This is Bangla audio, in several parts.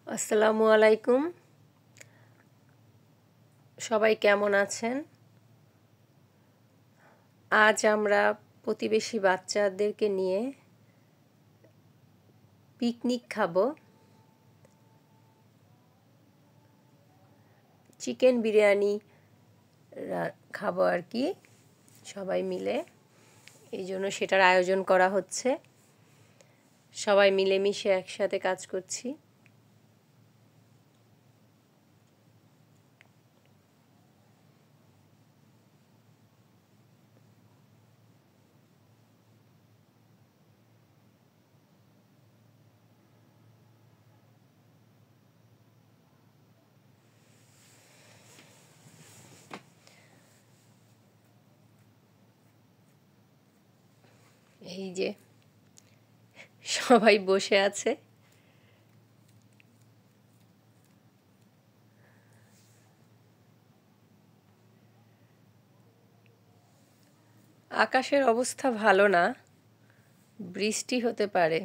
আসসালামু আলাইকুম। সবাই কেমন আছেন? আজ আমরা প্রতিবেশী বাচ্চাদেরকে নিয়ে পিকনিক খাবো। চিকেন বিরিয়ানি খাবো আর কি, সবাই মিলে। এই জন্য সেটার আয়োজন করা হচ্ছে। সবাই মিলেমিশে একসাথে কাজ করছি। এই যে সবাই বসে আছে। আকাশের অবস্থা ভালো না, বৃষ্টি হতে পারে।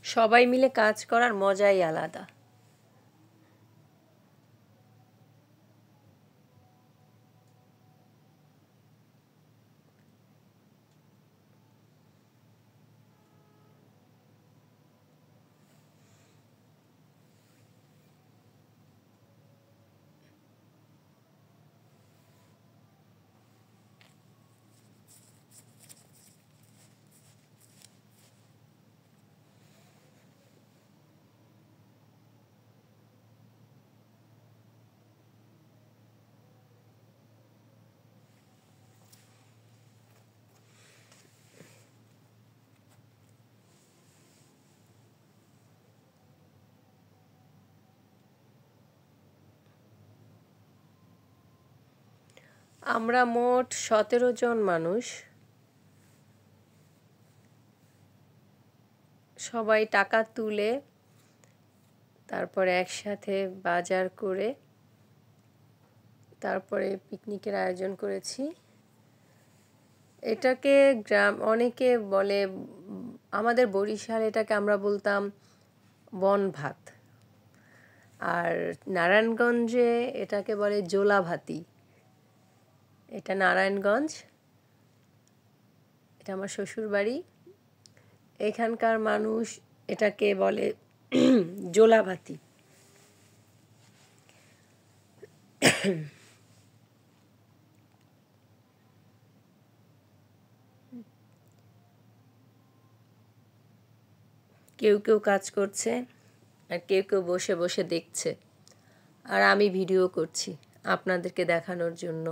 সবাই মিলে কাজ করার মজাই আলাদা। আমরা মোট 17 জন মানুষ। সবাই টাকা তুলে তারপরে একসাথে বাজার করে তারপরে পিকনিকের আয়োজন করেছি। এটাকে অনেকে বলে, আমাদের বরিশাল এটাকে আমরা বলতাম বনভাত, আর নারায়ণগঞ্জে এটাকে বলে জোলাভাতি। এটা নারায়ণগঞ্জ, এটা আমার শ্বশুর বাড়ি। এখানকার মানুষ এটাকে বলে জোলাভাতি। কেউ কেউ কাজ করছে আর কেউ কেউ বসে বসে দেখছে, আর আমি ভিডিও করছি আপনাদেরকে দেখানোর জন্য।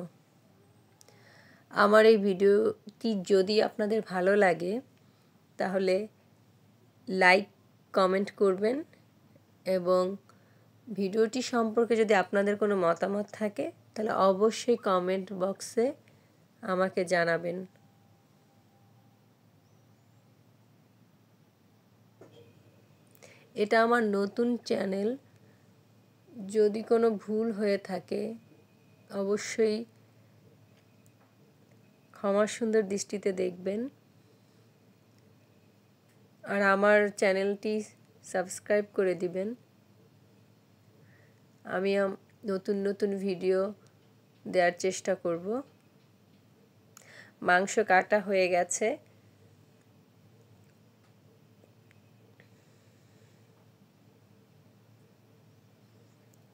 আমার এই ভিডিওটি যদি আপনাদের ভালো লাগে তাহলে লাইক কমেন্ট করবেন, এবং ভিডিওটি সম্পর্কে যদি আপনাদের কোনো মতামত থাকে তাহলে অবশ্যই কমেন্ট বক্সে আমাকে জানাবেন। এটা আমার নতুন চ্যানেল, যদি কোনো ভুল হয়ে থাকে অবশ্যই ক্ষমা সুন্দর দৃষ্টিতে দেখবেন। আর আমার চ্যানেলটি সাবস্ক্রাইব করে দিবেন। আমি নতুন নতুন ভিডিও দেওয়ার চেষ্টা করব। মাংস কাটা হয়ে গেছে।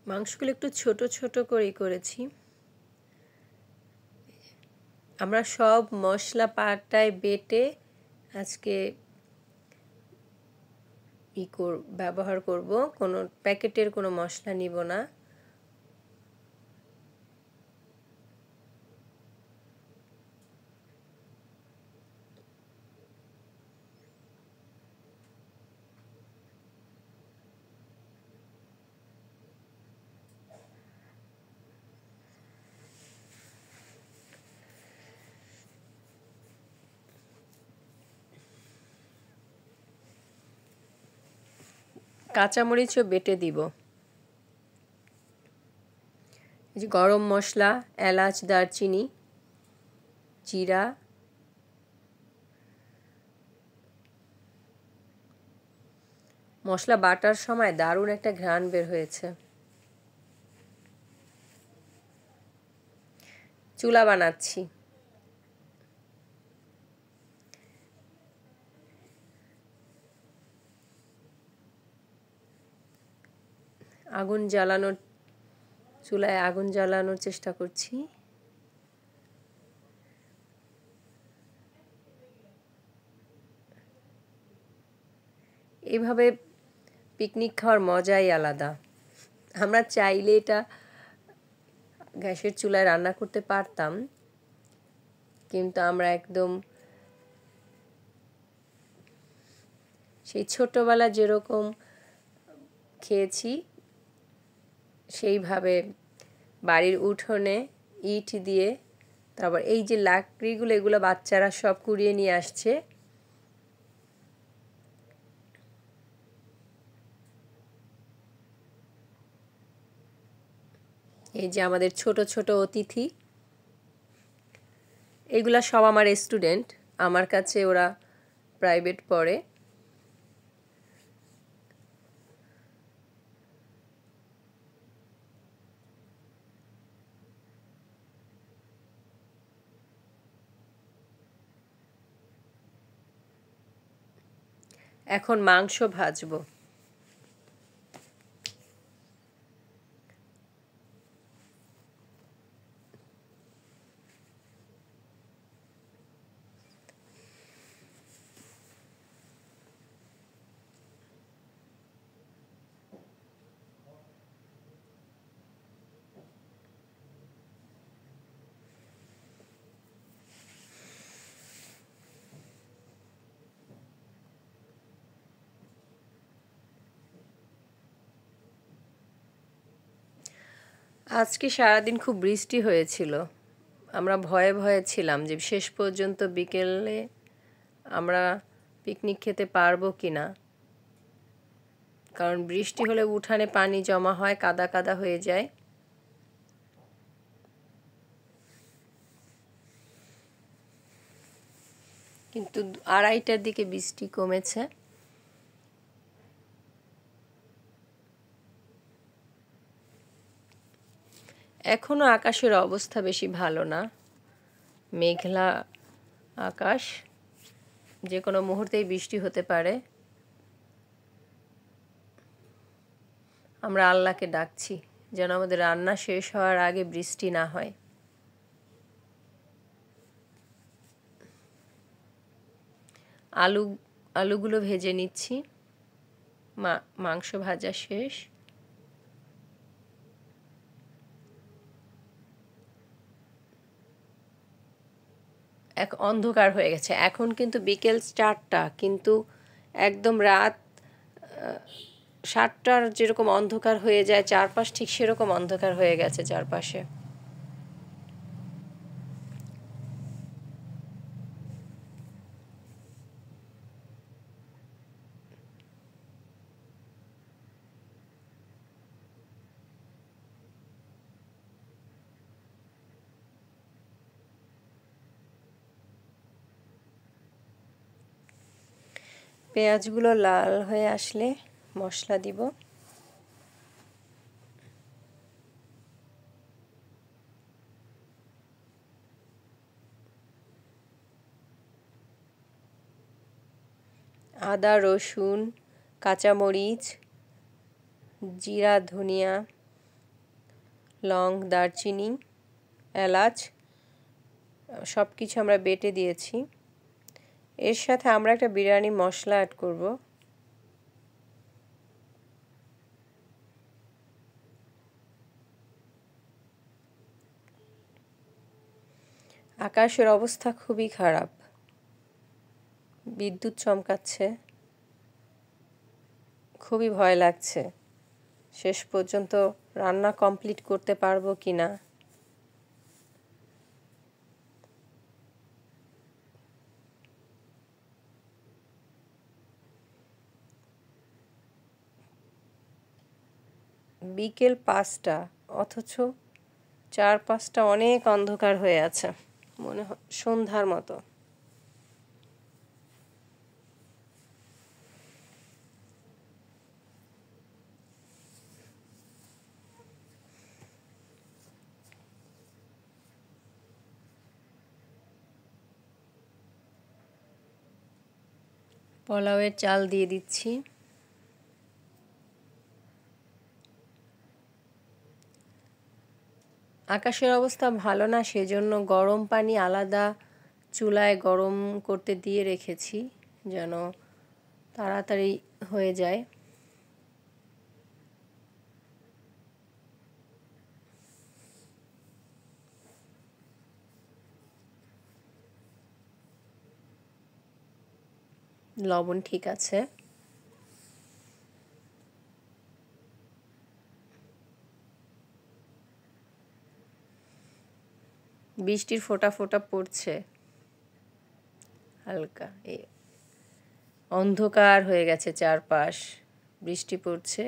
মাংসগুলো একটু ছোট ছোট করেই করেছি। আমরা সব মশলা পাটায় বেটে আজকে ব্যবহার করব, কোনো প্যাকেটের কোনো মশলা নিব না। কাঁচামরিচও বেটে দিব। এই যে গরম মশলা, এলাচ, দারচিনি, জিরা, মশলা বাটার সময় দারুণ একটা ঘ্রাণ বের হয়েছে। চুলা বানাচ্ছি। চুলায় আগুন জ্বালানোর চেষ্টা করছি। এইভাবে পিকনিক খাওয়ার মজাই আলাদা। আমরা চাইলে এটা গ্যাসের চুলায় রান্না করতে পারতাম, কিন্তু আমরা একদম সেই ছোটবেলা যেরকম খেয়েছি সেইভাবে বাড়ির উঠোনে ইট দিয়ে, তারপর এই যে লাকড়িগুলো, এগুলো বাচ্চারা সব কুড়িয়ে নিয়ে আসছে। এই যে আমাদের ছোট ছোট অতিথি, এগুলা সব আমার স্টুডেন্ট। আমার কাছে ওরা প্রাইভেট পড়ে। এখন মাংস ভাজবো। আজকে সারাদিন খুব বৃষ্টি হয়েছিল। আমরা ভয়ে ভয়ে ছিলাম যে শেষ পর্যন্ত বিকেলে আমরা পিকনিক খেতে পারবো কিনা, কারণ বৃষ্টি হলে উঠানে পানি জমা হয়, কাদা কাদা হয়ে যায়। কিন্তু 2:30টার দিকে বৃষ্টি কমেছে। এখনো আকাশের অবস্থা বেশি ভালো না, মেঘলা আকাশ, যে কোনো মুহূর্তেই বৃষ্টি হতে পারে। আমরা আল্লাহকে ডাকছি যেন আমাদের রান্না শেষ হওয়ার আগে বৃষ্টি না হয়। আলুগুলো ভেজে নিচ্ছি। মাংস ভাজা শেষ। অন্ধকার হয়ে গেছে। এখন কিন্তু বিকেল 4টা, কিন্তু একদম রাত 7টার যেরকম অন্ধকার হয়ে যায় চারপাশ, ঠিক সেরকম অন্ধকার হয়ে গেছে চারপাশে। পেঁয়াজগুলো লাল হয়ে আসলে মশলা দিব। আদা, রসুন, কাঁচামরিচ, জিরা, ধনিয়া, লং, দারচিনি, এলাচ সব কিছু আমরা বেটে দিয়েছি। এর সাথে আমরা একটা বিরিয়ানি মশলা অ্যাড করব। আকাশের অবস্থা খুবই খারাপ, বিদ্যুৎ চমকাচ্ছে, খুবই ভয় লাগছে শেষ পর্যন্ত রান্না কমপ্লিট করতে পারবো কিনা। বিকেল 5টা, অথচ চারপাশটা অনেক অন্ধকার হয়ে আছে, মনে হয় সন্ধ্যার মতো। পোলাওয়ের চাল দিয়ে দিচ্ছি। আকাশের অবস্থা ভালো না, সেজন্য গরম পানি আলাদা চুলায় গরম করতে দিয়ে রেখেছি যেন তাড়াতাড়ি হয়ে যায়। লবণ ঠিক আছে। বৃষ্টির ফোঁটা ফোঁটা পড়ছে হালকা, অন্ধকার হয়ে গেছে চারপাশ, বৃষ্টি পড়ছে।